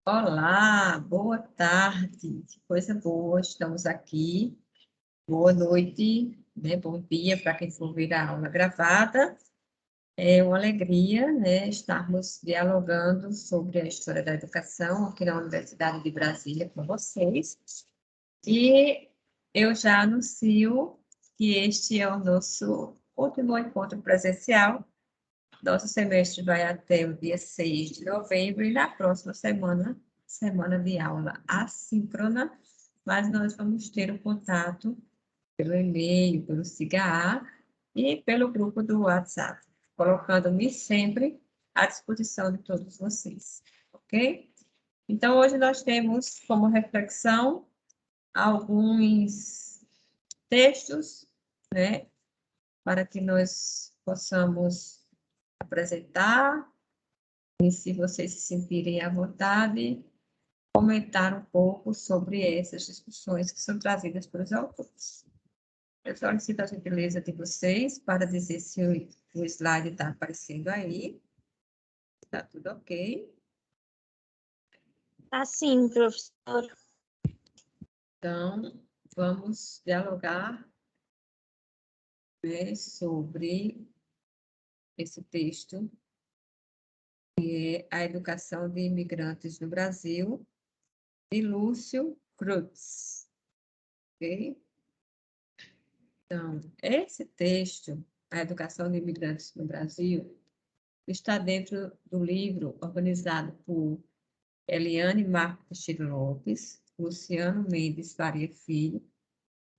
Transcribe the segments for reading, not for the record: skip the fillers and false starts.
Olá, boa tarde, que coisa boa, estamos aqui. Boa noite, né? Bom dia para quem for ver a aula gravada. É uma alegria, né, estarmos dialogando sobre a história da educação aqui na Universidade de Brasília com vocês. E eu já anuncio que este é o nosso último encontro presencial. Nosso semestre vai até o dia 6 de novembro e na próxima semana, semana de aula assíncrona, mas nós vamos ter um contato pelo e-mail, pelo SIGA e pelo grupo do WhatsApp, colocando-me sempre à disposição de todos vocês, ok? Então, hoje nós temos como reflexão alguns textos, né, para que nós possamos apresentar. E se vocês se sentirem à vontade, comentar um pouco sobre essas discussões que são trazidas pelos autores. Eu solicito a gentileza de vocês para dizer se o slide está aparecendo aí. Está tudo ok? Tá sim, professor. Então, vamos dialogar, né, sobre esse texto, que é A Educação de Imigrantes no Brasil, de Lúcio Cruz. Ok? Então, esse texto, A Educação de Imigrantes no Brasil, está dentro do livro organizado por Eliane Marques Tiro Lopes, Luciano Mendes Faria Filho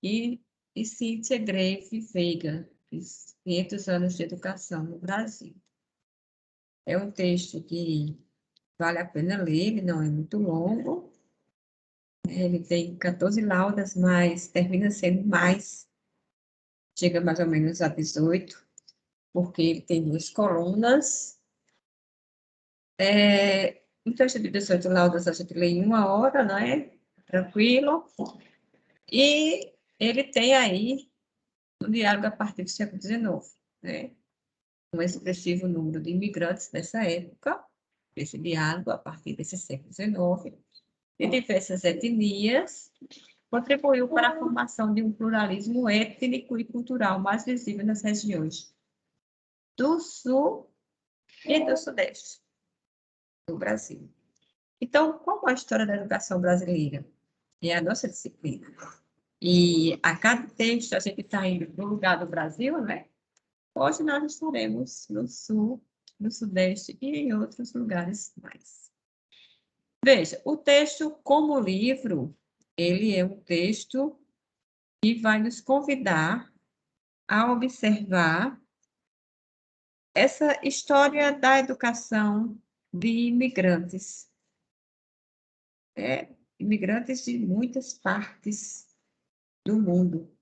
e Cíntia Greve Veiga, 500 anos de educação no Brasil. É um texto que vale a pena ler, ele não é muito longo, ele tem 14 laudas, mas termina sendo mais, chega mais ou menos a 18, porque ele tem duas colunas. Um texto de 18 laudas a gente lê em 1 hora, né? Tranquilo. E ele tem aí um diálogo a partir do século XIX, né? Um expressivo número de imigrantes nessa época, esse diálogo a partir desse século XIX, de diversas etnias, contribuiu para a formação de um pluralismo étnico e cultural mais visível nas regiões do Sul e do Sudeste do Brasil. Então, como a história da educação brasileira é a nossa disciplina, e a cada texto a gente está indo para um lugar do Brasil, né? Hoje nós estaremos no Sul, no Sudeste e em outros lugares mais. Veja, o texto como livro, ele é um texto que vai nos convidar a observar essa história da educação de imigrantes, imigrantes de muitas partes do mundo,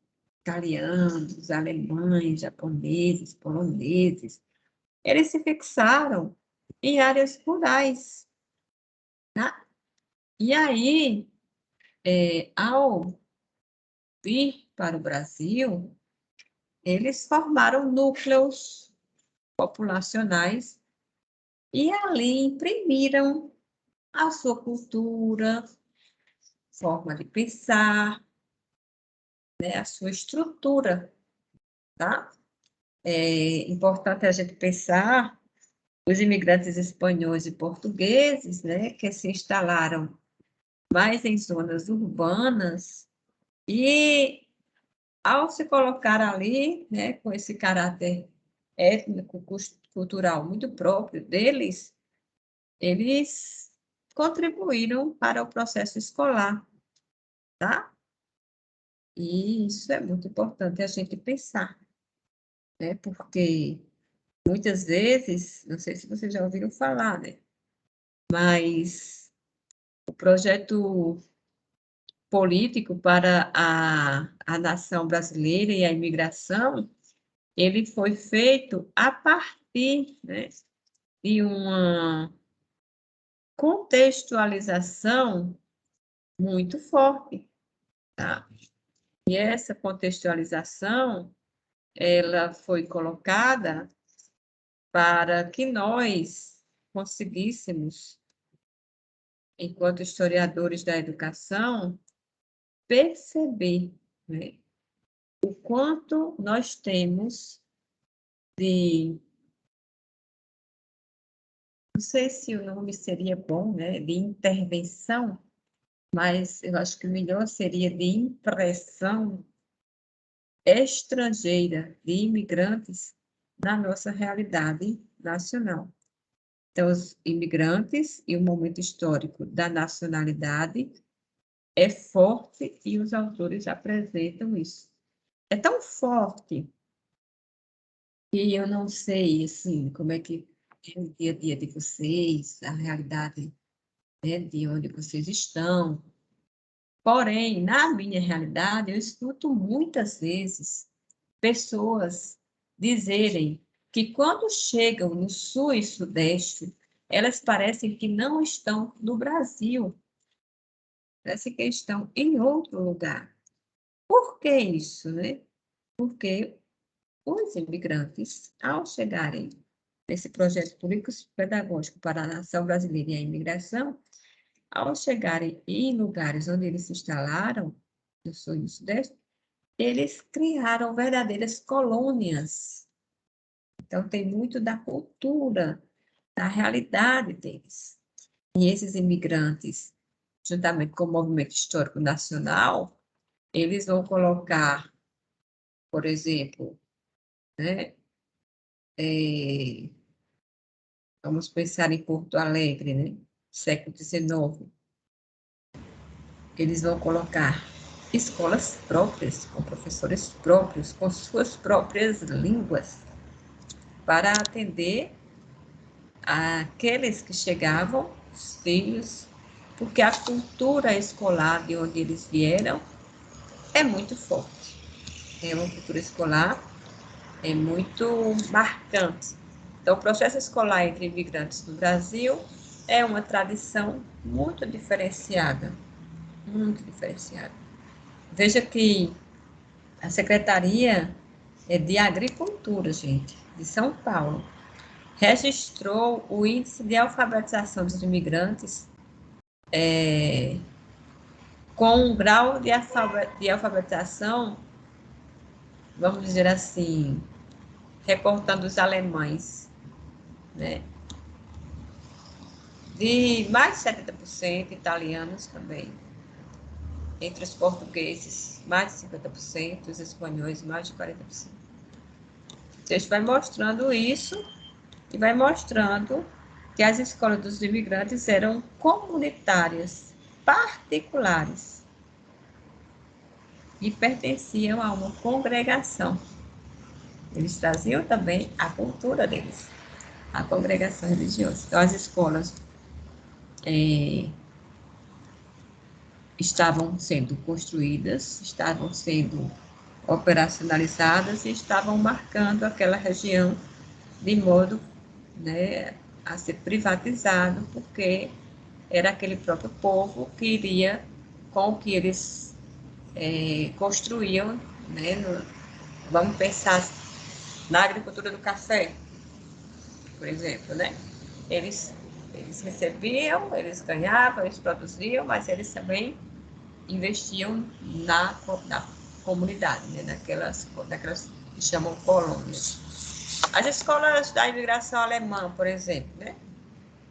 italianos, alemães, japoneses, poloneses. Eles se fixaram em áreas rurais, tá? E aí, ao vir para o Brasil, eles formaram núcleos populacionais e ali imprimiram a sua cultura, forma de pensar, né, a sua estrutura, tá? É importante a gente pensar os imigrantes espanhóis e portugueses, né, que se instalaram mais em zonas urbanas e, ao se colocar ali, né, com esse caráter étnico, cultural muito próprio deles, eles contribuíram para o processo escolar, tá? E isso é muito importante a gente pensar, né? Porque muitas vezes, não sei se vocês já ouviram falar, né? Mas o projeto político para a nação brasileira e a imigração, ele foi feito a partir, né, de uma contextualização muito forte, tá? E essa contextualização, ela foi colocada para que nós conseguíssemos enquanto historiadores da educação, perceber, né, o quanto nós temos de, não sei se o nome seria bom, né, de intervenção, mas eu acho que o melhor seria de impressão estrangeira de imigrantes na nossa realidade nacional. Então, os imigrantes e o momento histórico da nacionalidade é forte e os autores apresentam isso. É tão forte que eu não sei, assim, como é que é o dia a dia de vocês, a realidade, né, de onde vocês estão. Porém, na minha realidade, eu escuto muitas vezes pessoas dizerem que quando chegam no sul e sudeste, elas parecem que não estão no Brasil, parece que estão em outro lugar. Por que isso, né? Porque os imigrantes, ao chegarem nesse projeto político-pedagógico para a nação brasileira e a imigração, ao chegarem em lugares onde eles se instalaram, no sul e no sudeste, eles criaram verdadeiras colônias. Então, tem muito da cultura, da realidade deles. E esses imigrantes, juntamente com o movimento histórico nacional, eles vão colocar, por exemplo, né, vamos pensar em Porto Alegre, né, século XIX, eles vão colocar escolas próprias, com professores próprios, com suas próprias línguas, para atender àqueles que chegavam, os filhos, porque a cultura escolar de onde eles vieram é muito forte. É uma cultura escolar é muito marcante. Então, o processo escolar entre imigrantes no Brasil é uma tradição muito diferenciada, muito diferenciada. Veja que a Secretaria de Agricultura, gente, de São Paulo, registrou o índice de alfabetização dos imigrantes com um grau de alfabetização, vamos dizer assim, reportando os alemães, né? De mais de 70%, italianos também. Entre os portugueses, mais de 50%, os espanhóis, mais de 40%. A gente vai mostrando isso e vai mostrando que as escolas dos imigrantes eram comunitárias, particulares, e pertenciam a uma congregação. Eles traziam também a cultura deles, a congregação religiosa. Então, as escolas estavam sendo construídas, estavam sendo operacionalizadas e estavam marcando aquela região de modo, né, a ser privatizado, porque era aquele próprio povo que iria, com o que eles construíam, né, vamos pensar na agricultura do café, por exemplo, né? Eles recebiam, eles ganhavam, eles produziam, mas eles também investiam na comunidade, né? naquelas que chamam colônias. As escolas da imigração alemã, por exemplo, né?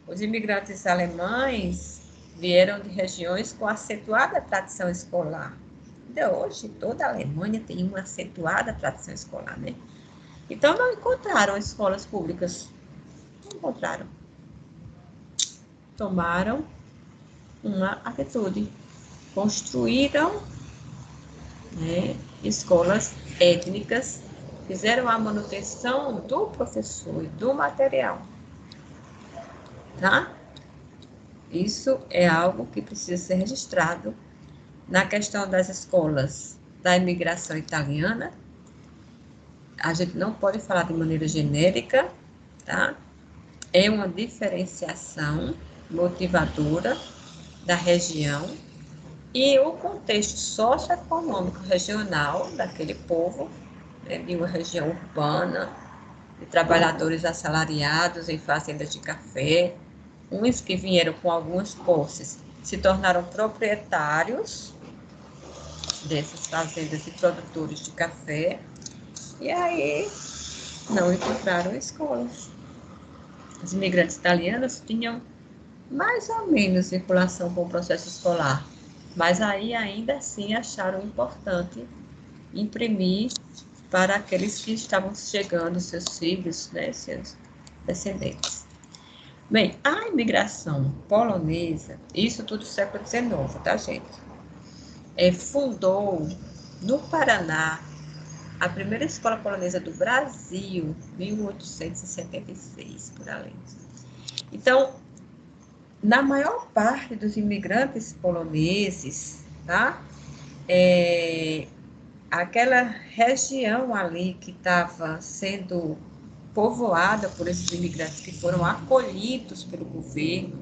Os imigrantes alemães vieram de regiões com acentuada tradição escolar. Ainda hoje, toda a Alemanha tem uma acentuada tradição escolar, né? Então, não encontraram escolas públicas. Não encontraram. Tomaram uma atitude. Construíram, né, escolas étnicas, fizeram a manutenção do professor e do material. Tá? Isso é algo que precisa ser registrado na questão das escolas da imigração italiana. A gente não pode falar de maneira genérica, tá? É uma diferenciação motivadora da região e o contexto socioeconômico regional daquele povo, né, de uma região urbana, de trabalhadores assalariados em fazendas de café, uns que vieram com algumas posses se tornaram proprietários dessas fazendas e produtores de café, e aí não encontraram escolas. Os imigrantes italianos tinham mais ou menos vinculação com o processo escolar, mas aí ainda assim acharam importante imprimir para aqueles que estavam chegando, seus filhos, né, seus descendentes. Bem, a imigração polonesa, isso tudo século XIX, tá, gente? Fundou no Paraná a primeira escola polonesa do Brasil, 1876, por ali. Então, na maior parte dos imigrantes poloneses, tá? Aquela região ali que estava sendo povoada por esses imigrantes que foram acolhidos pelo governo,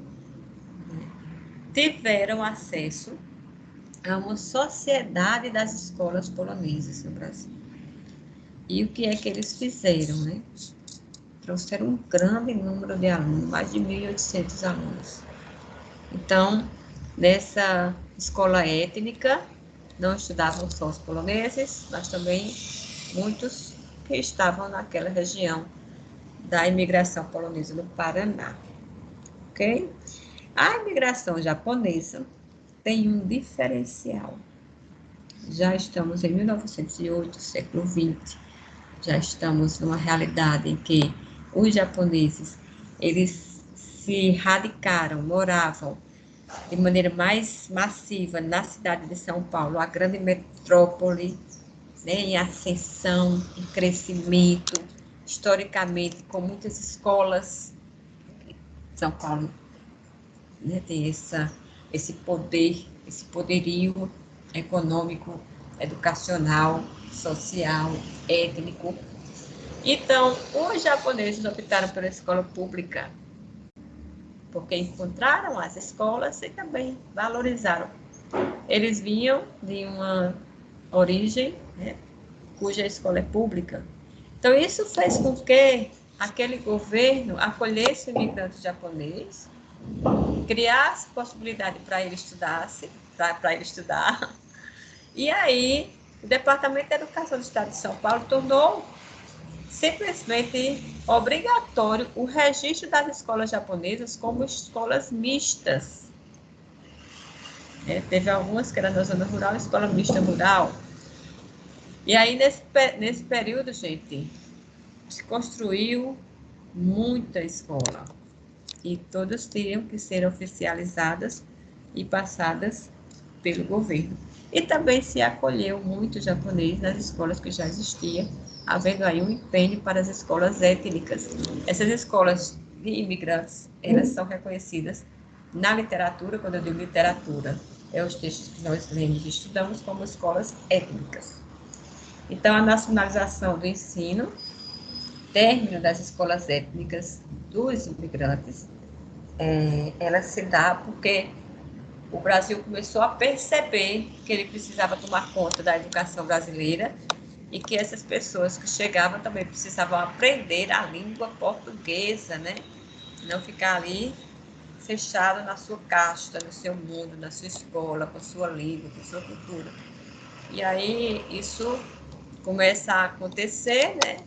né, tiveram acesso a uma sociedade das escolas polonesas no Brasil. E o que é que eles fizeram, né? Trouxeram um grande número de alunos, mais de 1.800 alunos. Então, nessa escola étnica, não estudavam só os poloneses, mas também muitos que estavam naquela região da imigração polonesa no Paraná, ok? A imigração japonesa tem um diferencial. Já estamos em 1908, século XX, já estamos numa realidade em que os japoneses, eles se radicaram, moravam de maneira mais massiva na cidade de São Paulo, a grande metrópole, né, em ascensão, em crescimento, historicamente, com muitas escolas. São Paulo, né, tem esse poder, esse poderio econômico, educacional, social, étnico. Então, os japoneses optaram pela escola pública, porque encontraram as escolas e também valorizaram. Eles vinham de uma origem, né, cuja escola é pública. Então, isso fez com que aquele governo acolhesse o imigrante japonês, criasse possibilidade para ele estudar. E aí, o Departamento de Educação do Estado de São Paulo tornou simplesmente obrigatório o registro das escolas japonesas como escolas mistas. Teve algumas que eram na zona rural, escola mista rural. E aí, nesse período, gente, se construiu muita escola. E todas teriam que ser oficializadas e passadas pelo governo. E também se acolheu muito japonês nas escolas que já existiam, havendo aí um empenho para as escolas étnicas. Essas escolas de imigrantes, elas são reconhecidas na literatura, quando eu digo literatura, é os textos que nós lemos e estudamos como escolas étnicas. Então, a nacionalização do ensino, término das escolas étnicas dos imigrantes, ela se dá porque o Brasil começou a perceber que ele precisava tomar conta da educação brasileira e que essas pessoas que chegavam também precisavam aprender a língua portuguesa, né? Não ficar ali fechado na sua casta, no seu mundo, na sua escola, com a sua língua, com a sua cultura. E aí isso começa a acontecer, né?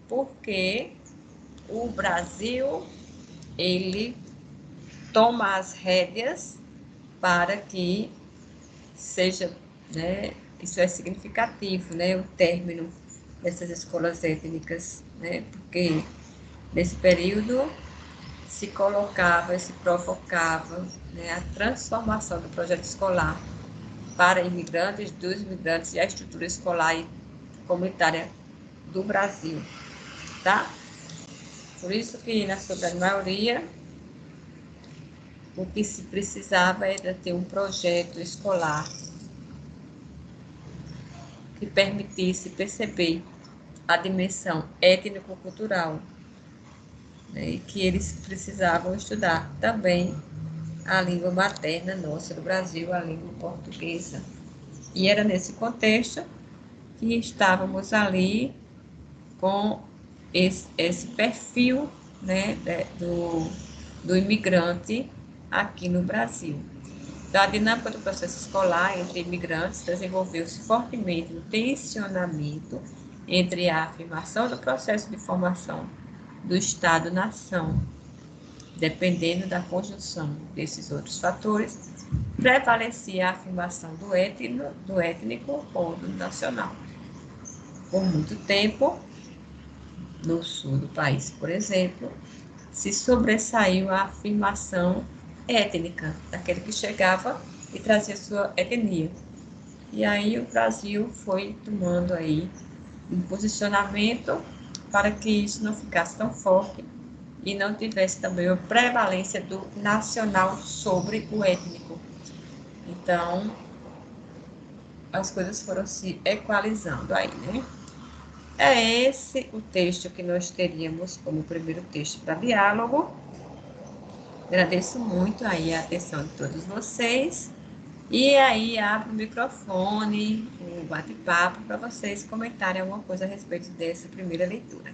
Porque o Brasil, ele toma as rédeas para que seja, né, isso é significativo, né, o término dessas escolas étnicas, né, porque nesse período se colocava, se provocava, né, a transformação do projeto escolar para imigrantes, dos imigrantes e a estrutura escolar e comunitária do Brasil, tá? Por isso que, na sua grande maioria, o que se precisava era ter um projeto escolar que permitisse perceber a dimensão étnico-cultural, né, e que eles precisavam estudar também a língua materna nossa do Brasil, a língua portuguesa. E era nesse contexto que estávamos ali com esse perfil, né, do imigrante aqui no Brasil. Então, a dinâmica do processo escolar entre imigrantes desenvolveu-se fortemente no tensionamento entre a afirmação do processo de formação do Estado-nação, dependendo da conjunção desses outros fatores, prevalecia a afirmação do étnico ou do nacional. Por muito tempo, no sul do país, por exemplo, se sobressaiu a afirmação étnica, daquele que chegava e trazia sua etnia. E aí o Brasil foi tomando aí um posicionamento para que isso não ficasse tão forte e não tivesse também a prevalência do nacional sobre o étnico. Então, as coisas foram se equalizando aí, né? É esse o texto que nós teríamos como primeiro texto para diálogo. Agradeço muito aí a atenção de todos vocês. E aí abro o microfone, o bate-papo, para vocês comentarem alguma coisa a respeito dessa primeira leitura.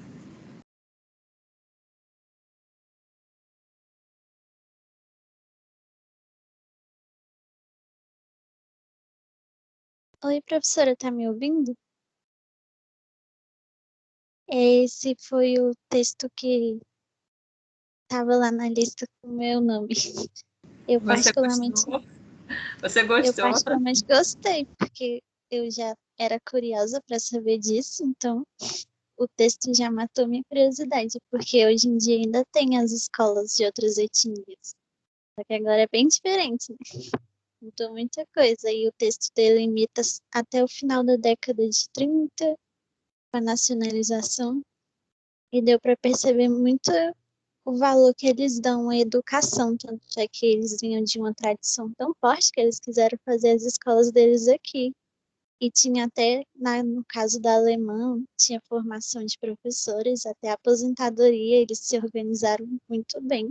Oi, professora, tá me ouvindo? Esse foi o texto que estava lá na lista com o meu nome. Eu Você particularmente, gostou? Você eu gostou? particularmente gostei, porque eu já era curiosa para saber disso, então o texto já matou minha curiosidade, porque hoje em dia ainda tem as escolas de outras etnias. Só que agora é bem diferente, né? Mudou muita coisa. E o texto delimita até o final da década de 30, com a nacionalização, e deu para perceber muito o valor que eles dão à educação, tanto é que eles vinham de uma tradição tão forte que eles quiseram fazer as escolas deles aqui. E tinha até, no caso da alemã, tinha formação de professores, até aposentadoria, eles se organizaram muito bem.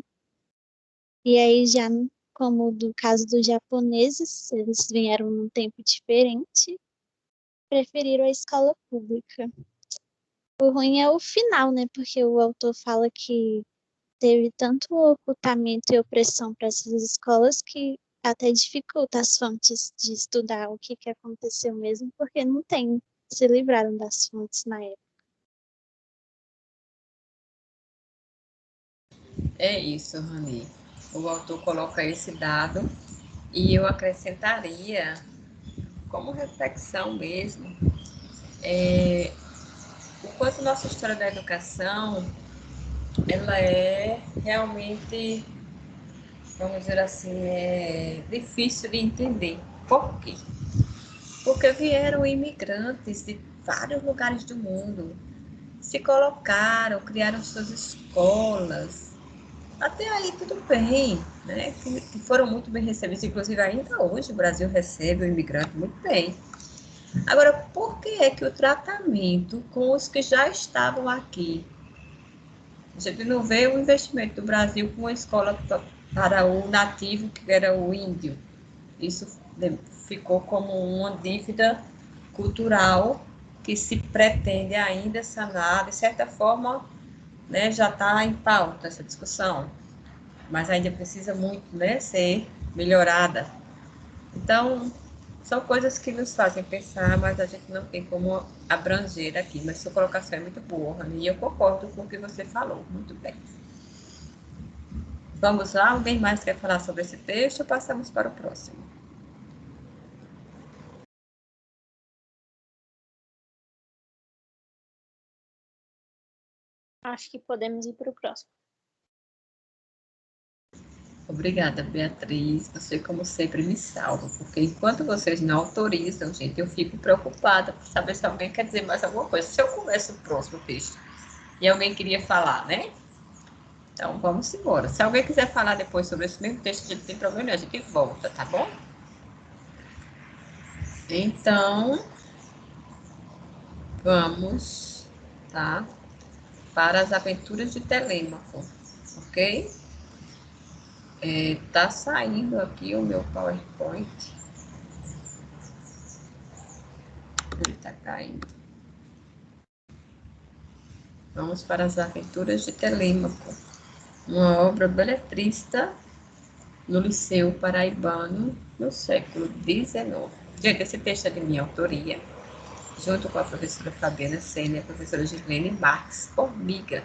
E aí já, como do caso dos japoneses, eles vieram num tempo diferente, preferiram a escola pública. O ruim é o final, né? Porque o autor fala que teve tanto ocultamento e opressão para essas escolas que até dificulta as fontes de estudar o que aconteceu mesmo, porque não tem, se livraram das fontes na época. É isso, Rani. O autor coloca esse dado e eu acrescentaria, como reflexão mesmo, o quanto nossa história da educação ela é realmente, vamos dizer assim, difícil de entender. Por quê? Porque vieram imigrantes de vários lugares do mundo, se colocaram, criaram suas escolas. Até aí tudo bem, né? Que foram muito bem recebidos, inclusive ainda hoje o Brasil recebe o imigrante muito bem. Agora, por que é que o tratamento com os que já estavam aqui? A gente não vê o investimento do Brasil com a escola para o nativo, que era o índio. Isso ficou como uma dívida cultural que se pretende ainda sanar. De certa forma, né, já está em pauta essa discussão, mas ainda precisa muito, né, ser melhorada. Então, são coisas que nos fazem pensar, mas a gente não tem como abranger aqui. Mas sua colocação é muito boa, Rani, e eu concordo com o que você falou. Muito bem. Vamos lá? Alguém mais quer falar sobre esse texto ou passamos para o próximo? Acho que podemos ir para o próximo. Obrigada, Beatriz. Você, como sempre, me salva, porque enquanto vocês não autorizam, gente, eu fico preocupada por saber se alguém quer dizer mais alguma coisa. Se eu começo o próximo texto e alguém queria falar, né? Então, vamos embora. Se alguém quiser falar depois sobre esse mesmo texto, a gente tem problema, a gente volta, tá bom? Então, vamos, tá? Para as aventuras de Telêmaco, ok? Tá saindo aqui o meu PowerPoint. Ele tá caindo. Vamos para as aventuras de Telêmaco. uma obra beletrista no Liceu Paraibano no século XIX. Gente, esse texto é de minha autoria, junto com a professora Fabiana Sena e a professora Gislene Marques Formiga.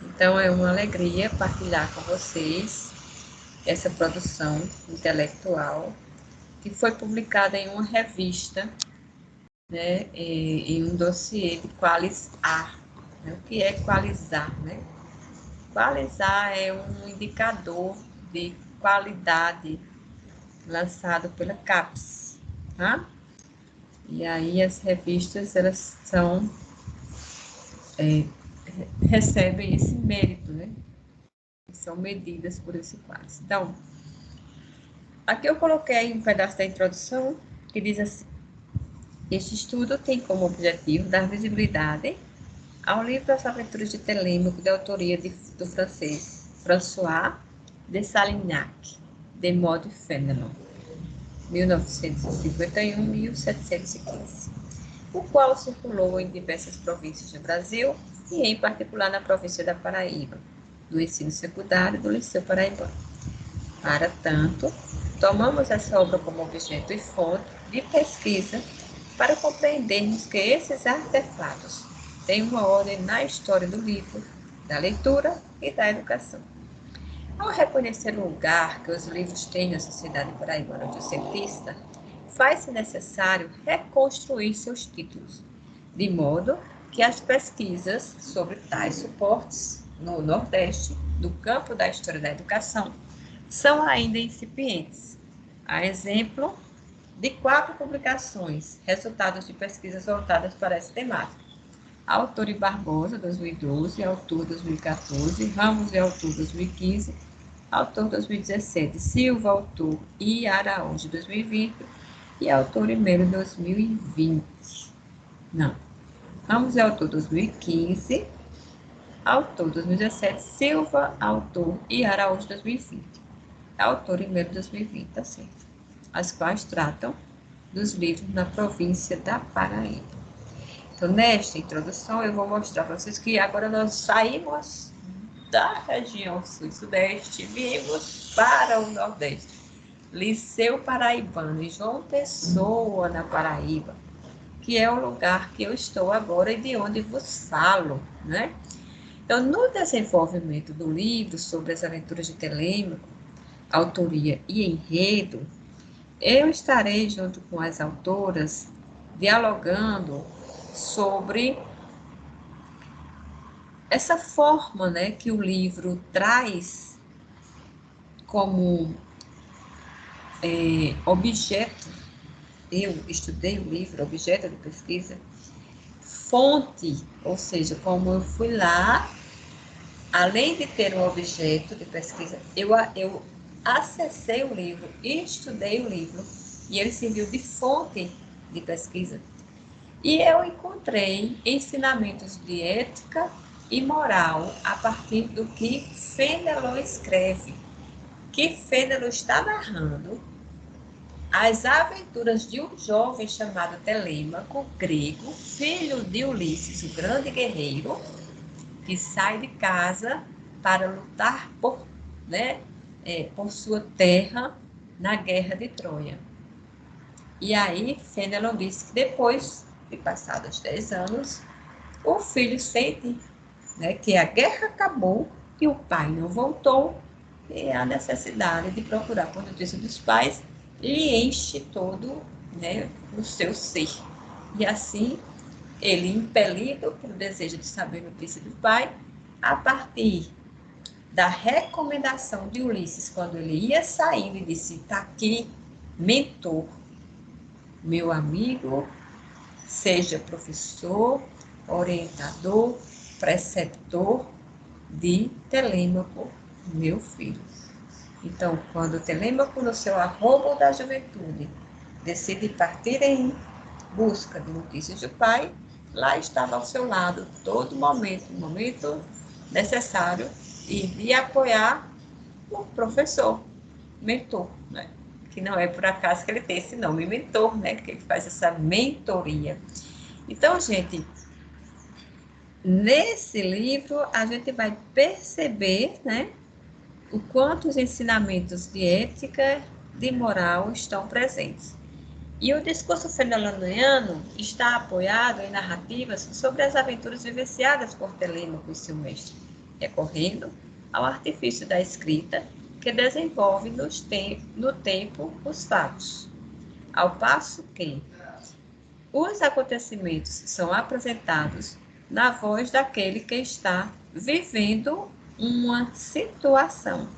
Então, é uma alegria partilhar com vocês essa produção intelectual que foi publicada em uma revista, né, em um dossiê de Qualizar. Né? O que é Qualizar? Né? Qualizar é um indicador de qualidade lançado pela CAPES, tá? E aí as revistas, elas recebem esse mérito, né? São medidas por esse quadro. Então, aqui eu coloquei um pedaço da introdução que diz assim: este estudo tem como objetivo dar visibilidade ao livro As Aventuras de Telêmaco, de autoria do francês François de Salignac, de Maud Fénelon, 1951-1715, o qual circulou em diversas províncias do Brasil e, em particular, na província da Paraíba, do ensino secundário do Liceu Paraibano. Para tanto, tomamos essa obra como objeto e fonte de pesquisa para compreendermos que esses artefatos têm uma ordem na história do livro, da leitura e da educação. Ao reconhecer o lugar que os livros têm na sociedade paraibana de cientista, faz-se necessário reconstruir seus títulos, de modo que as pesquisas sobre tais suportes no Nordeste, do campo da história da educação, são ainda incipientes. A exemplo de 4 publicações, resultados de pesquisas voltadas para essa temática. Autor e Barbosa, 2012, Autor, 2014, Ramos e Autor, 2015, Autor, 2017, Silva, Autor e Araújo, 2020, e Autor e Melo, 2020. Não. Ramos e Autor, 2015, Autor, 2017, Silva, Autor e Araújo, 2020. Autor e Melo, 2020, tá certo. As quais tratam dos livros na província da Paraíba. Então, nesta introdução, eu vou mostrar para vocês que agora nós saímos da região sul-sudeste e viemos para o Nordeste. Liceu Paraibano, em João Pessoa, na Paraíba, que é o lugar que eu estou agora e de onde vos falo, né? Então, no desenvolvimento do livro sobre as aventuras de Telêmaco, autoria e enredo, eu estarei, junto com as autoras, dialogando sobre essa forma, né, que o livro traz como objeto. Eu estudei o livro, objeto de pesquisa, fonte, ou seja, como eu fui lá, além de ter um objeto de pesquisa, eu acessei o livro, estudei o livro, e ele serviu de fonte de pesquisa. E eu encontrei ensinamentos de ética e moral a partir do que Fénelon escreve, que Fénelon está narrando as aventuras de um jovem chamado Telêmaco, grego, filho de Ulisses, o grande guerreiro, que sai de casa para lutar por sua terra na guerra de Troia. E aí, Fénelon disse que depois de passados 10 anos, o filho sente, né, que a guerra acabou e o pai não voltou, e a necessidade de procurar por notícia dos pais lhe enche todo, né, o seu ser. E assim, ele, impelido pelo desejo de saber notícia do pai, a partir da recomendação de Ulisses, quando ele ia saindo e disse: está aqui, mentor, meu amigo, seja professor, orientador, preceptor de Telêmaco, meu filho. Então, quando Telêmaco, no seu arrobo da juventude, decide partir em busca de notícias do pai, lá estava ao seu lado, todo momento necessário, e de apoiar o professor, mentor, né? Que não é por acaso que ele tem esse nome, mentor, né? Que ele faz essa mentoria. Então, gente, nesse livro, a gente vai perceber, né, o quanto os ensinamentos de ética, de moral estão presentes. E o discurso feneloniano está apoiado em narrativas sobre as aventuras vivenciadas por Telêmaco e seu mestre, recorrendo ao artifício da escrita que desenvolve no tempo os fatos. Ao passo que os acontecimentos são apresentados na voz daquele que está vivendo uma situação.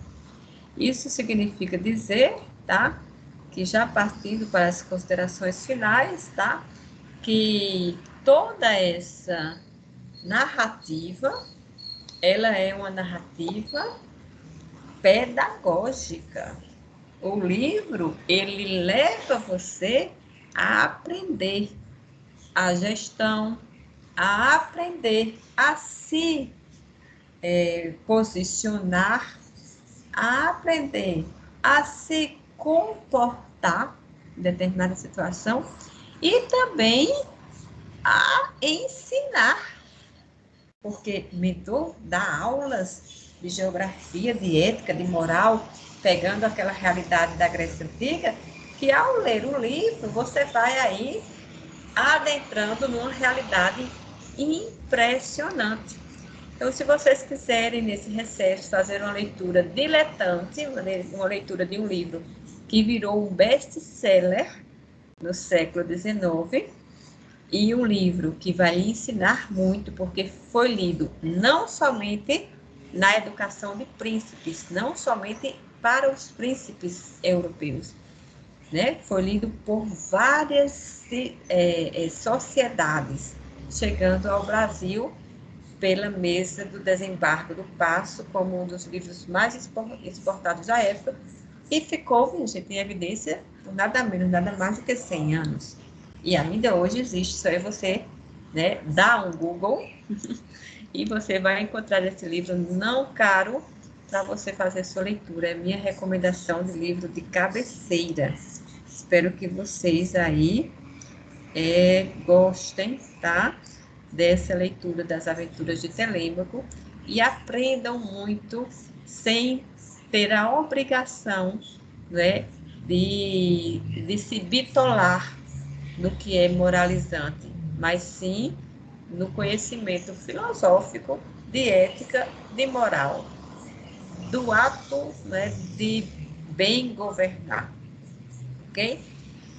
Isso significa dizer, tá? Que já partindo para as considerações finais, tá? Que toda essa narrativa, ela é uma narrativa pedagógica. O livro, ele leva você a aprender a gestão, a aprender a se posicionar, a aprender a se comportar em determinada situação e também a ensinar, porque mentor dá aulas de geografia, de ética, de moral, pegando aquela realidade da Grécia Antiga, que ao ler o livro você vai aí adentrando numa realidade impressionante. Então, se vocês quiserem, nesse recesso, fazer uma leitura diletante, uma leitura de um livro que virou um best-seller no século XIX, e um livro que vai ensinar muito, porque foi lido não somente na educação de príncipes, não somente para os príncipes europeus, né? Foi lido por várias sociedades, chegando ao Brasil pela mesa do Desembargo do Paço, como um dos livros mais exportados da época, e ficou, gente, em evidência por nada menos, nada mais do que 100 anos. E ainda hoje existe, só é você, né, dar um Google e você vai encontrar esse livro não caro para você fazer sua leitura. É minha recomendação de livro de cabeceira. Espero que vocês aí gostem, tá? Dessa leitura das aventuras de Telêmaco e aprendam muito sem ter a obrigação, né, de se bitolar no que é moralizante, mas sim no conhecimento filosófico, de ética, de moral, do ato, né, de bem governar, ok?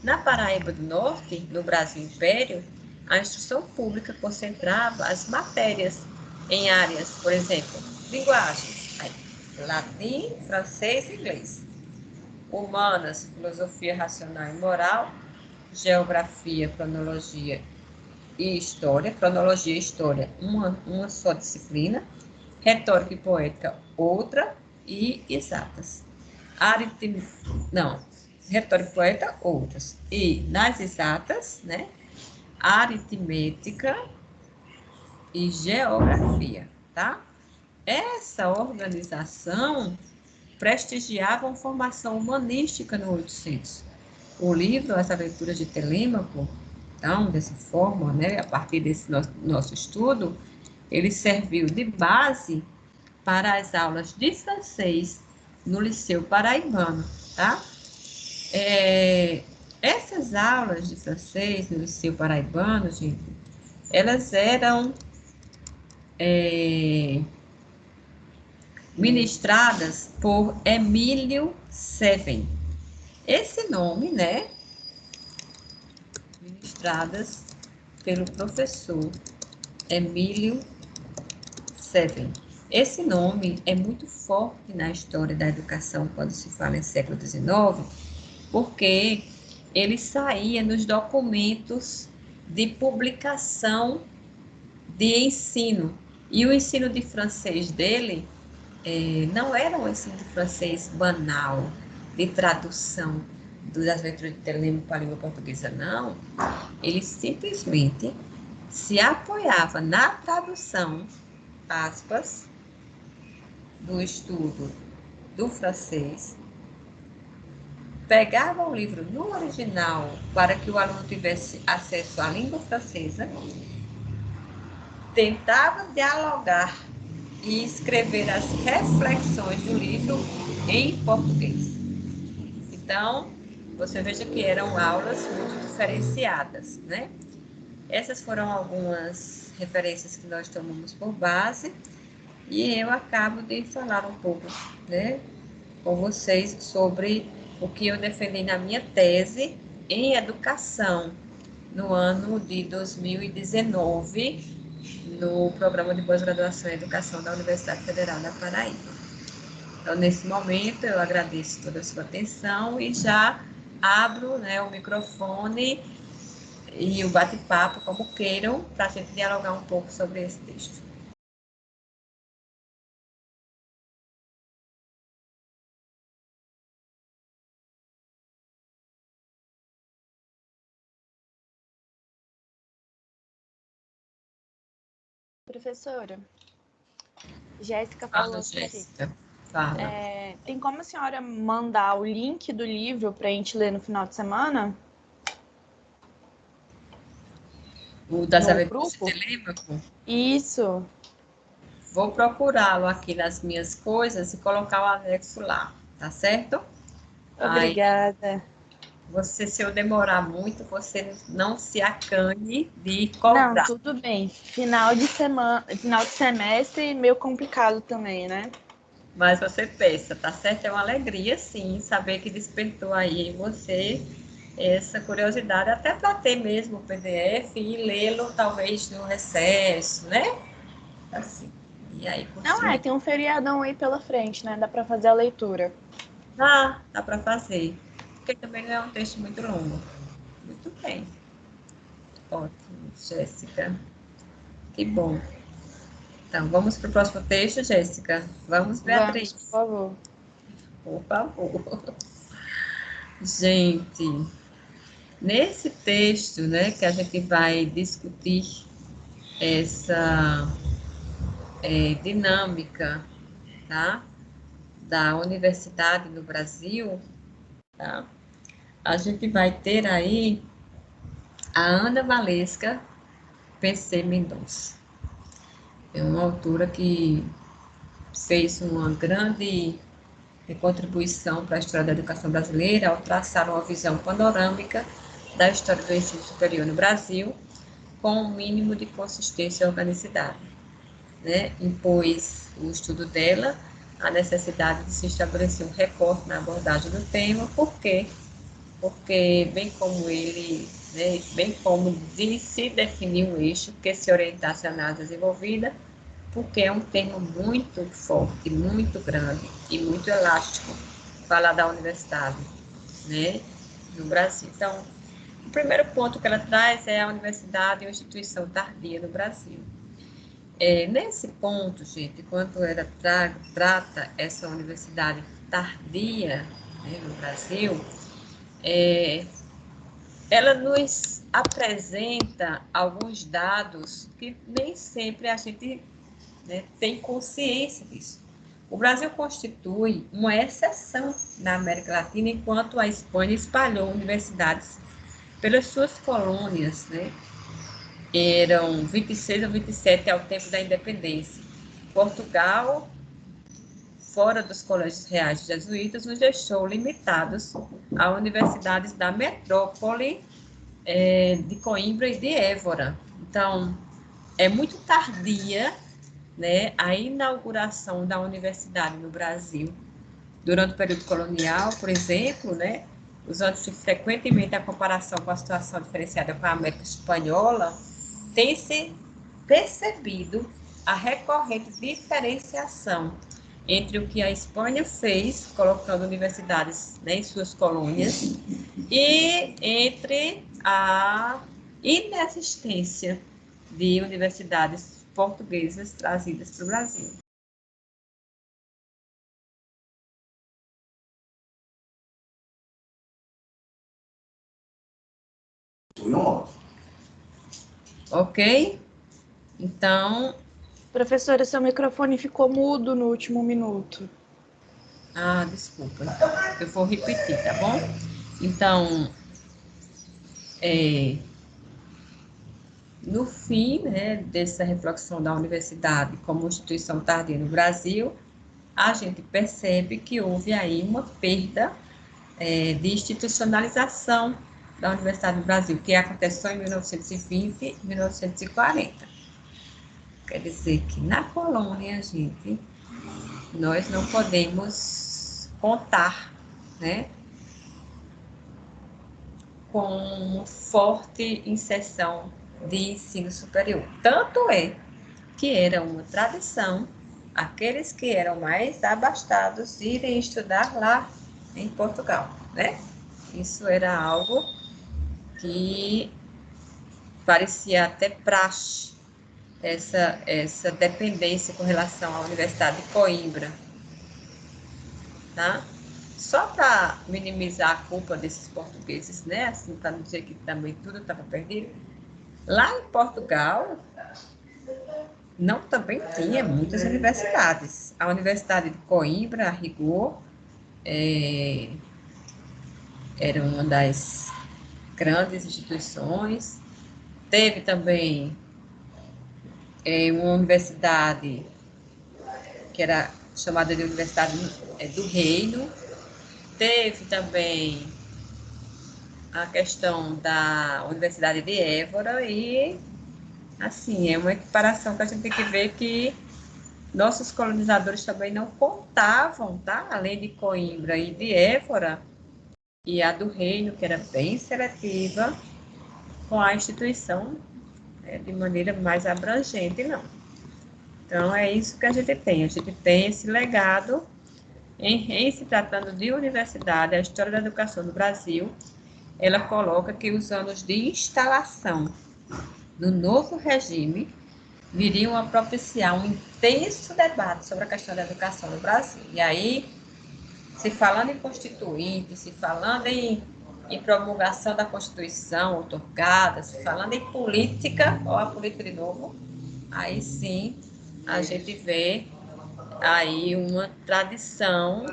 Na Paraíba do Norte, no Brasil Império, a instrução pública concentrava as matérias em áreas, por exemplo, linguagens, latim, francês e inglês, humanas, filosofia racional e moral, geografia, cronologia e história, uma só disciplina, retórica e poética, outra, e exatas. Retórica e poética, outras. E nas exatas, né, aritmética e geografia, tá? Essa organização prestigiava uma formação humanística no 800. O livro As Aventuras de Telêmaco, então, dessa forma, né, a partir desse nosso estudo, ele serviu de base para as aulas de francês no Liceu Paraibano, tá? Essas aulas de francês no Liceu Paraibano, gente, elas eram ministradas por Emílio Seven. Esse nome, né, ministradas pelo professor Emílio Seven. Esse nome é muito forte na história da educação quando se fala em século XIX, porque ele saía nos documentos de publicação de ensino. E o ensino de francês dele não era um ensino de francês banal, de tradução das aventuras de Telêmaco para a língua portuguesa, não. Ele simplesmente se apoiava na tradução, aspas, do estudo do francês, pegava o livro no original para que o aluno tivesse acesso à língua francesa tentava dialogar e escrever as reflexões do livro em português. Então, você veja que eram aulas muito diferenciadas, né? Essas foram algumas referências que nós tomamos por base e eu acabo de falar um pouco, né, com vocês sobre o que eu defendi na minha tese em educação no ano de 2019, no programa de pós-graduação em educação da Universidade Federal da Paraíba. Então, nesse momento, eu agradeço toda a sua atenção e já abro, né, o microfone e o bate-papo, como queiram, para a gente dialogar um pouco sobre esse texto. Professora, Jéssica Fala, falou que Jéssica. Fala. tem como a senhora mandar o link do livro para a gente ler no final de semana? O das No Aventuras de grupo? Telêmaco? Isso. Vou procurá-lo aqui nas minhas coisas e colocar o anexo lá, tá certo? Obrigada. Aí, você, se eu demorar muito, você não se acane de cobrar. Não, tudo bem. Final de semestre, meio complicado também, né? Mas você pensa, tá certo? É uma alegria, sim, saber que despertou aí em você essa curiosidade, até para ter mesmo o PDF e lê-lo talvez no recesso, né? Assim. E aí, Não, tem um feriadão aí pela frente, né? Dá para fazer a leitura. Dá para fazer. Porque também não é um texto muito longo. Muito bem. Ótimo, Jéssica. Que bom. Então, vamos para o próximo texto, Jéssica? Vamos, Beatriz. Vamos, por favor. Por favor. Gente, nesse texto, né, que a gente vai discutir essa dinâmica, tá, da universidade no Brasil, tá, a gente vai ter aí a Ana Valesca PC Mendonça. É uma autora que fez uma grande contribuição para a história da educação brasileira ao traçar uma visão panorâmica da história do ensino superior no Brasil, com um mínimo de consistência e organicidade. Né? Impôs o estudo dela a necessidade de se estabelecer um recorte na abordagem do tema, por quê? Porque, bem como ele, né, bem como de se definir um eixo que se orientasse à análise desenvolvida, porque é um tema muito forte, muito grande e muito elástico, falar da universidade, né, no Brasil. Então, o primeiro ponto que ela traz é a universidade, uma instituição tardia no Brasil. Nesse ponto, gente, quando ela trata essa universidade tardia, né, no Brasil, ela nos apresenta alguns dados que nem sempre a gente, né, tem consciência disso. O Brasil constitui uma exceção na América Latina, enquanto a Espanha espalhou universidades pelas suas colônias, né? Eram 26 ou 27 ao tempo da independência. Portugal, fora dos colégios reais jesuítas, nos deixou limitados a universidades da metrópole de Coimbra e de Évora. Então, é muito tardia, né, a inauguração da universidade no Brasil. Durante o período colonial, por exemplo, né, usando-se frequentemente a comparação com a situação diferenciada com a América Espanhola, tem-se percebido a recorrente diferenciação entre o que a Espanha fez, colocando universidades, né, em suas colônias, e entre a inexistência de universidades portuguesas trazidas para o Brasil. Ok? Então... Professora, seu microfone ficou mudo no último minuto. Desculpa. Eu vou repetir, tá bom? Então, no fim, né, dessa reflexão da universidade como instituição tardia no Brasil, a gente percebe que houve aí uma perda de institucionalização da Universidade do Brasil, que aconteceu em 1920 e 1940. Quer dizer que na colônia, gente, nós não podemos contar, né, com forte inserção de ensino superior. Tanto é que era uma tradição aqueles que eram mais abastados irem estudar lá em Portugal, né? Isso era algo que parecia até praxe, essa dependência com relação à Universidade de Coimbra, tá? Só para minimizar a culpa desses portugueses, né? Assim, para não dizer que também tudo estava perdido. Lá em Portugal, não também tinha muitas universidades. A Universidade de Coimbra, a rigor, era uma das grandes instituições. Teve também uma universidade que era chamada de Universidade do Reino. Teve também a questão da Universidade de Évora e, assim, é uma equiparação que a gente tem que ver que nossos colonizadores também não contavam, tá? Além de Coimbra e de Évora, e a do Reino, que era bem seletiva, com a instituição, né, de maneira mais abrangente, não. Então, é isso que a gente tem. A gente tem esse legado em se tratando de universidade, a história da educação no Brasil, ela coloca que os anos de instalação no novo regime viriam a propiciar um intenso debate sobre a questão da educação no Brasil. E aí, se falando em constituinte, se falando em promulgação da Constituição outorgada, se falando em política, ou a política de novo, aí sim a gente vê aí uma tradição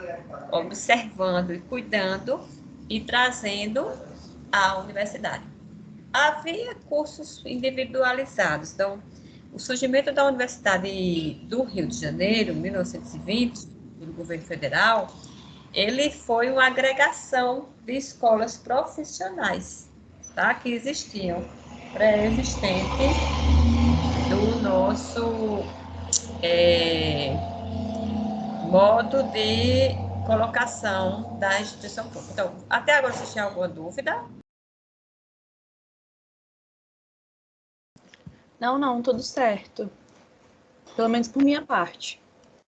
observando e cuidando e trazendo à universidade. Havia cursos individualizados, então, o surgimento da Universidade do Rio de Janeiro, 1920, do governo federal, ele foi uma agregação de escolas profissionais, tá? Que existiam, pré-existentes do nosso modo de colocação da instituição pública. Então, até agora, vocês têm alguma dúvida? Não, tudo certo. Pelo menos por minha parte.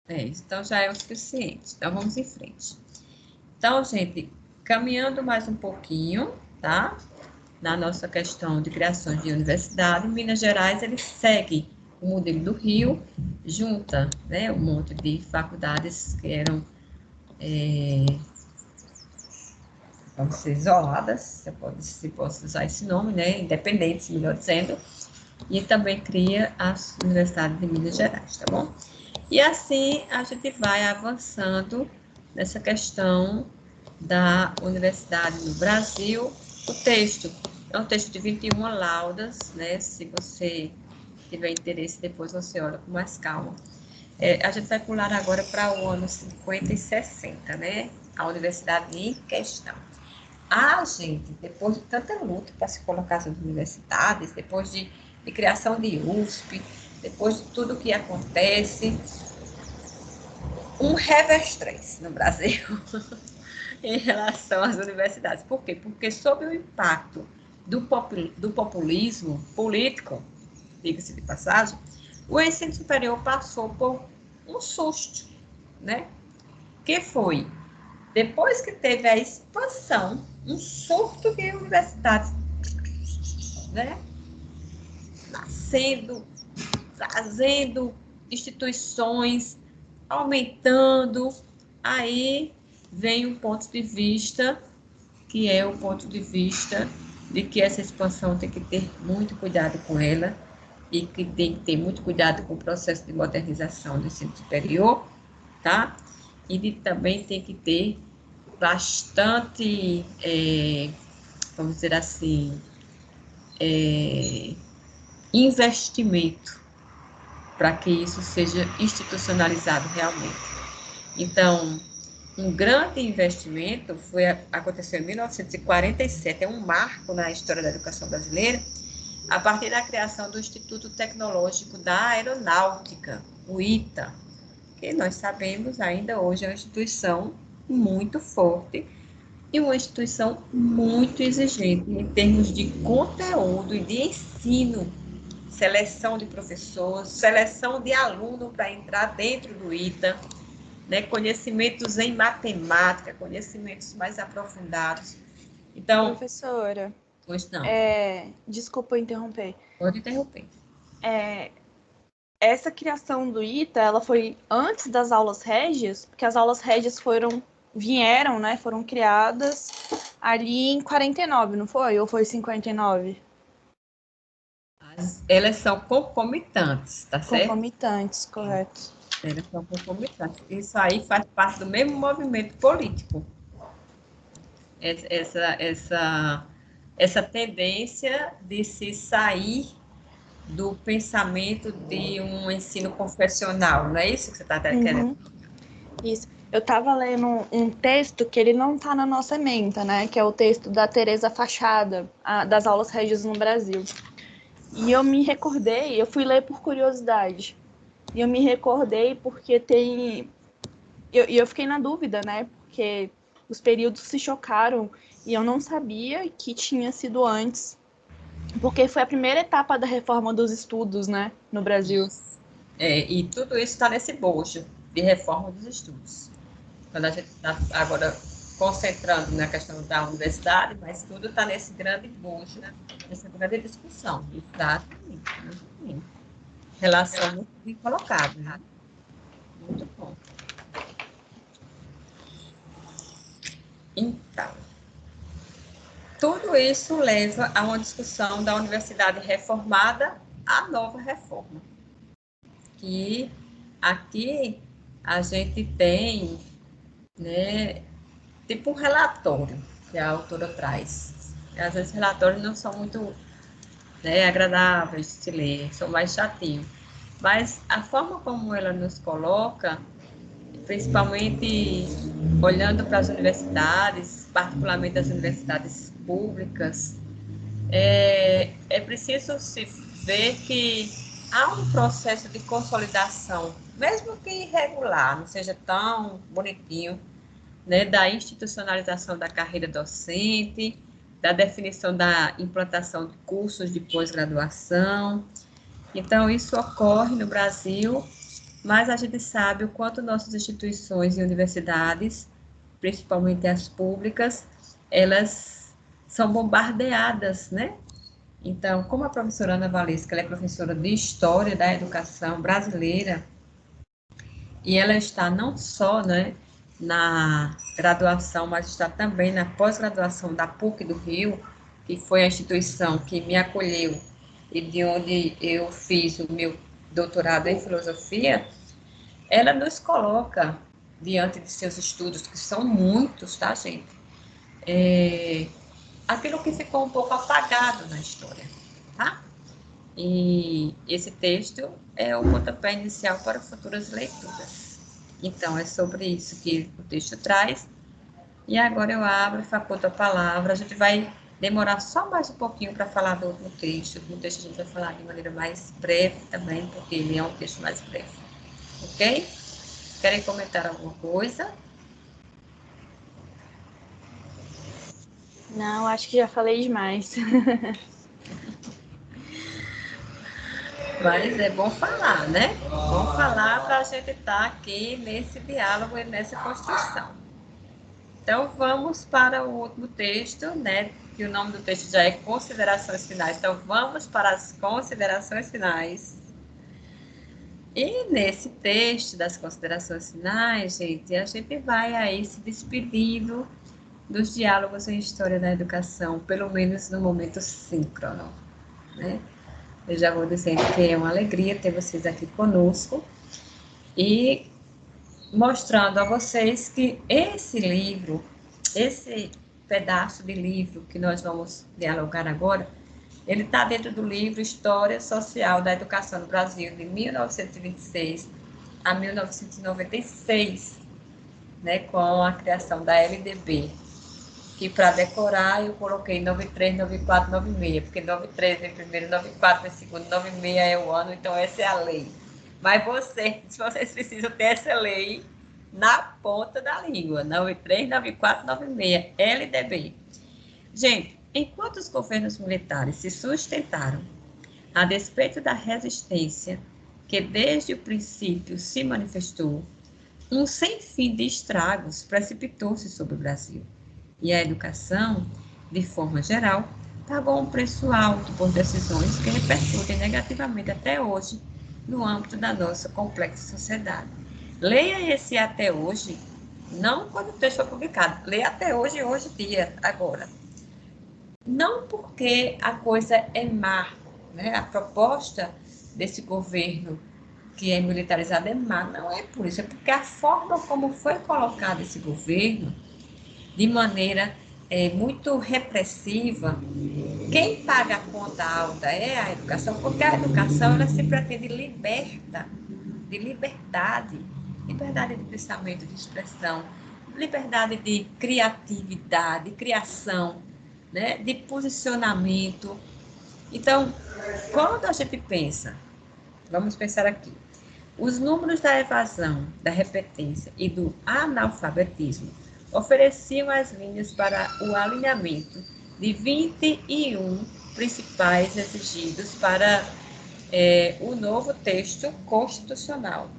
Então já é o suficiente. Então, vamos em frente. Então, gente, caminhando mais um pouquinho, tá? Na nossa questão de criação de universidade, Minas Gerais, ele segue o modelo do Rio, junta, né, um monte de faculdades que eram, vamos ser isoladas, se posso usar esse nome, né, independentes, melhor dizendo, e também cria a Universidade de Minas Gerais, tá bom? E assim a gente vai avançando nessa questão da universidade no Brasil. O texto é um texto de 21 laudas, né? Se você tiver interesse, depois você olha com mais calma. A gente vai pular agora para o ano 50 e 60, né? A universidade em questão. A gente, depois de tanta luta para se colocar as universidades, depois de criação de USP, depois de tudo que acontece, um revestrez no Brasil em relação às universidades. Por quê? Porque sob o impacto do populismo político, diga-se de passagem, o ensino superior passou por um susto, né? Que foi, depois que teve a expansão, um surto de universidades, né? Nascendo, trazendo instituições, aumentando, aí vem um ponto de vista, que é o ponto de vista de que essa expansão tem que ter muito cuidado com ela, e que tem que ter muito cuidado com o processo de modernização do ensino superior, tá? E também tem que ter bastante, vamos dizer assim, investimento para que isso seja institucionalizado realmente. Então, um grande investimento aconteceu em 1947, é um marco na história da educação brasileira, a partir da criação do Instituto Tecnológico da Aeronáutica, o ITA, que nós sabemos ainda hoje é uma instituição muito forte e uma instituição muito exigente em termos de conteúdo e de ensino, seleção de professores, seleção de aluno para entrar dentro do ITA, né, conhecimentos em matemática, conhecimentos mais aprofundados. Então, professora, pois não. Desculpa interromper. Pode interromper. Essa criação do ITA, ela foi antes das aulas régias, porque as aulas régias foram criadas ali em 49, não foi? Ou foi 59? Elas são concomitantes, tá certo? Concomitantes, correto. Elas são concomitantes. Isso aí faz parte do mesmo movimento político. Essa tendência de se sair do pensamento de um ensino confessional, não é isso que você está querendo? Isso. Eu estava lendo um texto que ele não está na nossa ementa, né? Que é o texto da Teresa Fachada, das aulas régias no Brasil. E eu me recordei, eu fui ler por curiosidade. E eu me recordei porque tem... eu fiquei na dúvida, né? Porque os períodos se chocaram e eu não sabia que tinha sido antes. Porque foi a primeira etapa da reforma dos estudos, né? No Brasil. E tudo isso está nesse bojo de reforma dos estudos. Quando a gente está agora concentrando na questão da universidade, mas tudo está nesse grande bojo, nessa grande discussão. Exatamente. Relação muito bem colocada, né? Muito bom. Então, tudo isso leva a uma discussão da universidade reformada à nova reforma. Que aqui a gente tem, né, tipo um relatório que a autora traz. Às vezes relatórios não são muito, né, agradáveis de se ler, são mais chatinhos. Mas a forma como ela nos coloca, principalmente olhando para as universidades, particularmente as universidades públicas, é preciso se ver que há um processo de consolidação, mesmo que irregular, não seja tão bonitinho, né, da institucionalização da carreira docente, da definição da implantação de cursos de pós-graduação. Então, isso ocorre no Brasil, mas a gente sabe o quanto nossas instituições e universidades, principalmente as públicas, elas são bombardeadas, né? Então, como a professora Ana Valesca, ela é professora de História da Educação brasileira, e ela está não só, né, na graduação, mas está também na pós-graduação da PUC do Rio, que foi a instituição que me acolheu e de onde eu fiz o meu doutorado em filosofia. Ela nos coloca diante de seus estudos, que são muitos, tá, gente? Aquilo que ficou um pouco apagado na história, tá? E esse texto é o pontapé inicial para futuras leituras. Então, é sobre isso que o texto traz. E agora eu abro e faculto a palavra. A gente vai demorar só mais um pouquinho para falar do texto. No texto a gente vai falar de maneira mais breve também, porque ele é um texto mais breve. Ok? Querem comentar alguma coisa? Não, acho que já falei demais. Mas é bom falar, né? Bom falar para a gente estar aqui nesse diálogo e nessa construção. Então, vamos para o último texto, né? Que o nome do texto já é Considerações Finais. Então, vamos para as considerações finais. E nesse texto das considerações finais, gente, a gente vai aí se despedindo dos diálogos em História da Educação, pelo menos no momento síncrono, né? Eu já vou dizendo que é uma alegria ter vocês aqui conosco e mostrando a vocês que esse livro, esse pedaço de livro que nós vamos dialogar agora, Ele está dentro do livro História Social da Educação no Brasil, de 1926 a 1996, né, com a criação da LDB, que para decorar eu coloquei 93, 94, 96, porque 93 vem primeiro, 94 vem segundo, 96 é o ano, então essa é a lei. Mas vocês precisam ter essa lei na ponta da língua, 93, 94, 96, LDB. Gente, enquanto os governos militares se sustentaram a despeito da resistência que desde o princípio se manifestou, um sem fim de estragos precipitou-se sobre o Brasil. E a educação, de forma geral, pagou um preço alto por decisões que repercutem negativamente até hoje no âmbito da nossa complexa sociedade. Leia esse até hoje, não quando o texto foi publicado, leia até hoje, hoje dia, agora. Não porque a coisa é má, né? A proposta desse governo que é militarizado é má, não é por isso, é porque a forma como foi colocado esse governo, de maneira muito repressiva, quem paga a conta alta é a educação, porque a educação ela se pretende liberta, de liberdade de pensamento, de expressão, liberdade de criatividade, de criação, né, de posicionamento. Então, quando a gente pensa, vamos pensar aqui, os números da evasão, da repetência e do analfabetismo ofereciam as linhas para o alinhamento de 21 principais exigidos para o novo texto constitucional.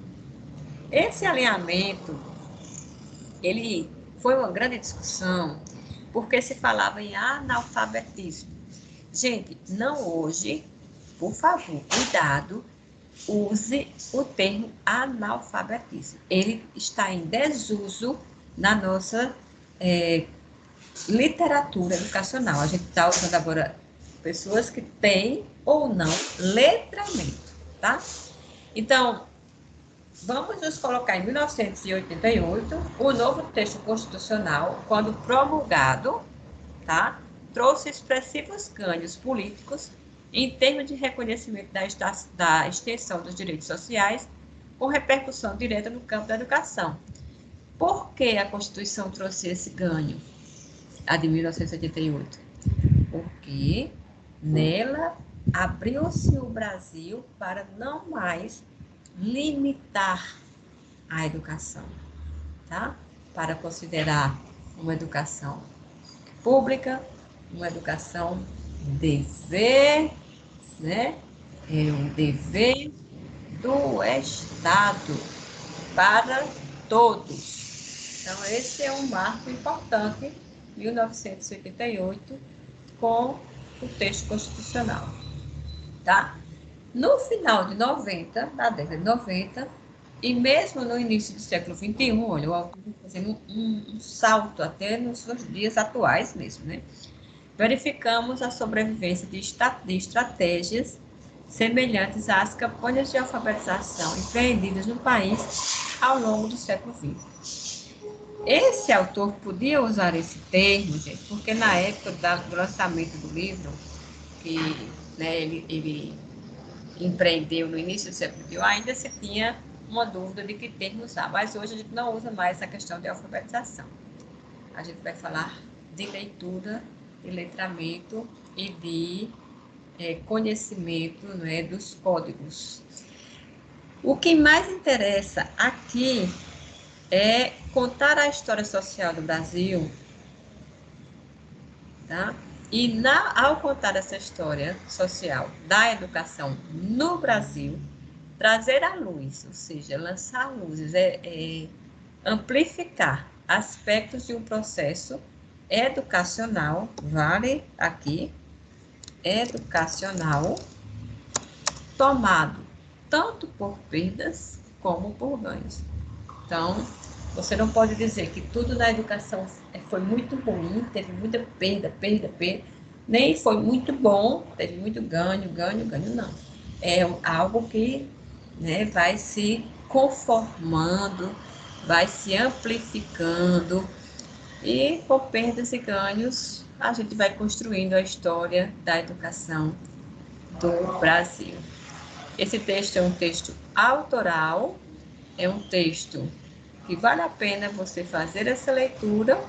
Esse alinhamento, ele foi uma grande discussão, porque se falava em analfabetismo. Gente, não hoje, por favor, cuidado, use o termo analfabetismo. Ele está em desuso na nossa literatura educacional. A gente está usando agora pessoas que têm ou não letramento, tá? Então, vamos nos colocar em 1988, o novo texto constitucional, quando promulgado, tá? Trouxe expressivos ganhos políticos em termos de reconhecimento da extensão dos direitos sociais, com repercussão direta no campo da educação. Por que a Constituição trouxe esse ganho, a de 1988? Porque nela abriu-se o Brasil para não mais limitar a educação, tá? Para considerar uma educação pública, uma educação dever, né? É um dever do Estado para todos. Então, esse é um marco importante, 1988, com o texto constitucional, tá? No final de 90, na década de 90, e mesmo no início do século XXI, olha, o autor está fazendo um salto até nos seus dias atuais mesmo, né? Verificamos a sobrevivência de estratégias semelhantes às campanhas de alfabetização empreendidas no país ao longo do século XX. Esse autor podia usar esse termo, gente, porque na época do lançamento do livro, que né, ele empreendeu no início do século XXI, ainda se tinha uma dúvida de que termo usar, mas hoje a gente não usa mais essa questão de alfabetização. A gente vai falar de leitura, de letramento e de conhecimento, né, dos códigos. O que mais interessa aqui é contar a história social do Brasil, tá? E ao contar essa história social da educação no Brasil, trazer à luz, ou seja, lançar luzes, amplificar aspectos de um processo educacional, vale aqui, educacional, tomado tanto por perdas como por ganhos. Então, você não pode dizer que tudo na educação foi muito ruim, teve muita perda, nem foi muito bom, teve muito ganho, não. É algo que vai se conformando, vai se amplificando, e com perdas e ganhos a gente vai construindo a história da educação do Brasil. Esse texto é um texto autoral, é um texto que vale a pena você fazer essa leitura,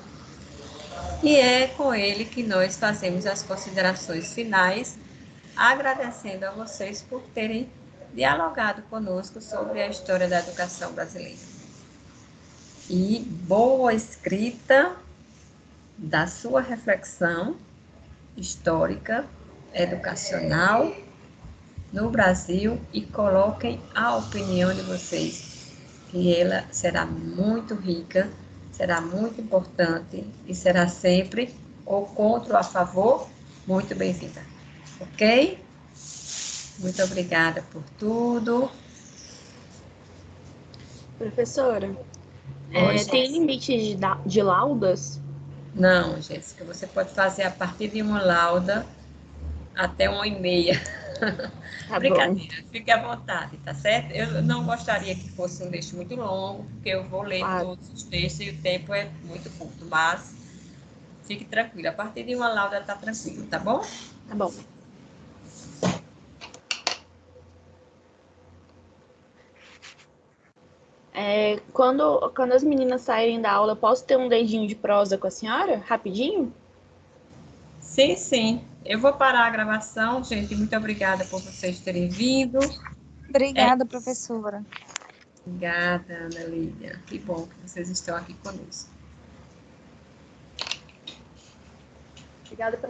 e é com ele que nós fazemos as considerações finais, agradecendo a vocês por terem dialogado conosco sobre a história da educação brasileira. E boa escrita da sua reflexão histórica, educacional no Brasil, e coloquem a opinião de vocês, que ela será muito rica, será muito importante e será sempre ou contra ou a favor, muito bem-vinda. Ok? Muito obrigada por tudo. Professora, Oi, tem Jéssica. limite de laudas? Não, Jéssica, você pode fazer a partir de uma lauda até 1h30. Tá bom. Brincadeira, fique à vontade, tá certo? Eu não gostaria que fosse um texto muito longo, porque eu vou ler Claro. todos os textos e o tempo é muito curto, mas fique tranquilo, a partir de uma lauda tá tranquilo, tá bom? Tá bom. Quando as meninas saírem da aula, eu posso ter um dedinho de prosa com a senhora? Rapidinho? Sim, sim. Eu vou parar a gravação, gente. Muito obrigada por vocês terem vindo. Obrigada, professora. Obrigada, Ana Lídia. Que bom que vocês estão aqui conosco. Obrigada pela